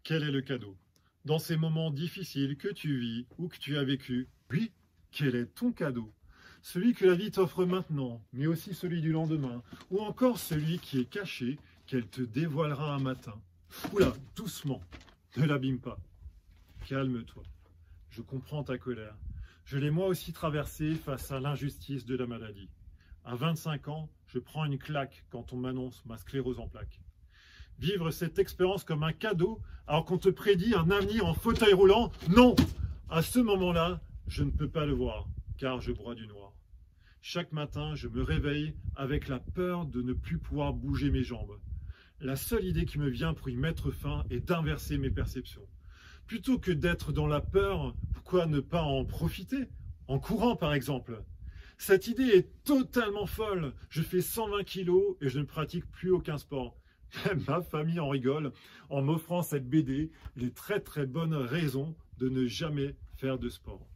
quel est le cadeau? Dans ces moments difficiles que tu vis ou que tu as vécu, oui, quel est ton cadeau? Celui que la vie t'offre maintenant, mais aussi celui du lendemain, ou encore celui qui est caché, qu'elle te dévoilera un matin. Oula, doucement, ne l'abîme pas. Calme-toi, je comprends ta colère. Je l'ai moi aussi traversée face à l'injustice de la maladie. À 25 ans, je prends une claque quand on m'annonce ma sclérose en plaques. Vivre cette expérience comme un cadeau alors qu'on te prédit un avenir en fauteuil roulant, non! À ce moment-là, je ne peux pas le voir, car je broie du noir. Chaque matin, je me réveille avec la peur de ne plus pouvoir bouger mes jambes. La seule idée qui me vient pour y mettre fin est d'inverser mes perceptions. Plutôt que d'être dans la peur, pourquoi ne pas en profiter? En courant, par exemple. Cette idée est totalement folle. Je fais 120 kilos et je ne pratique plus aucun sport. Même ma famille en rigole en m'offrant cette BD, les très très bonnes raisons de ne jamais faire de sport.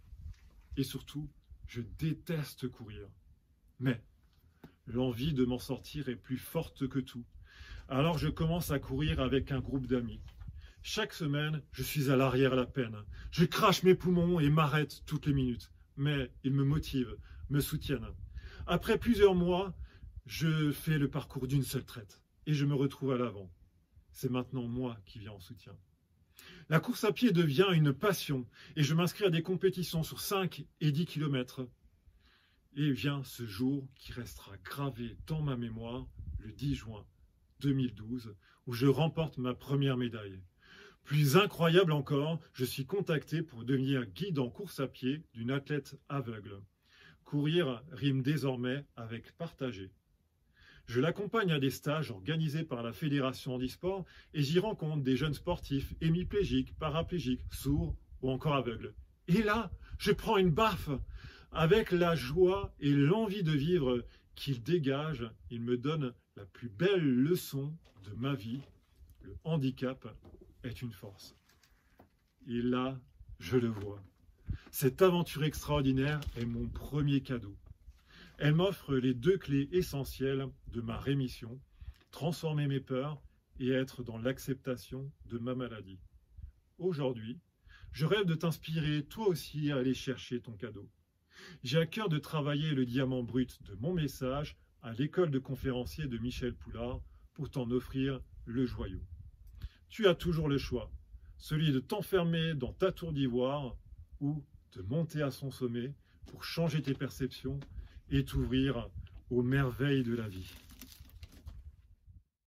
Et surtout, je déteste courir. Mais l'envie de m'en sortir est plus forte que tout. Alors je commence à courir avec un groupe d'amis. Chaque semaine, je suis à l'arrière à la peine. Je crache mes poumons et m'arrête toutes les minutes. Mais ils me motivent, me soutiennent. Après plusieurs mois, je fais le parcours d'une seule traite. Et je me retrouve à l'avant. C'est maintenant moi qui viens en soutien. La course à pied devient une passion et je m'inscris à des compétitions sur 5 et 10 km. Et vient ce jour qui restera gravé dans ma mémoire, le 10 juin 2012, où je remporte ma première médaille. Plus incroyable encore, je suis contacté pour devenir guide en course à pied d'une athlète aveugle. Courir rime désormais avec partager. Je l'accompagne à des stages organisés par la Fédération handisport et j'y rencontre des jeunes sportifs hémiplégiques, paraplégiques, sourds ou encore aveugles. Et là, je prends une baffe. Avec la joie et l'envie de vivre qu'il dégage, il me donne la plus belle leçon de ma vie. Le handicap est une force. Et là, je le vois. Cette aventure extraordinaire est mon premier cadeau. Elle m'offre les 2 clés essentielles de ma rémission, transformer mes peurs et être dans l'acceptation de ma maladie. Aujourd'hui, je rêve de t'inspirer toi aussi à aller chercher ton cadeau. J'ai à cœur de travailler le diamant brut de mon message à l'école de conférenciers de Michel Poulard pour t'en offrir le joyau. Tu as toujours le choix, celui de t'enfermer dans ta tour d'ivoire ou de monter à son sommet pour changer tes perceptions et t'ouvrir aux merveilles de la vie.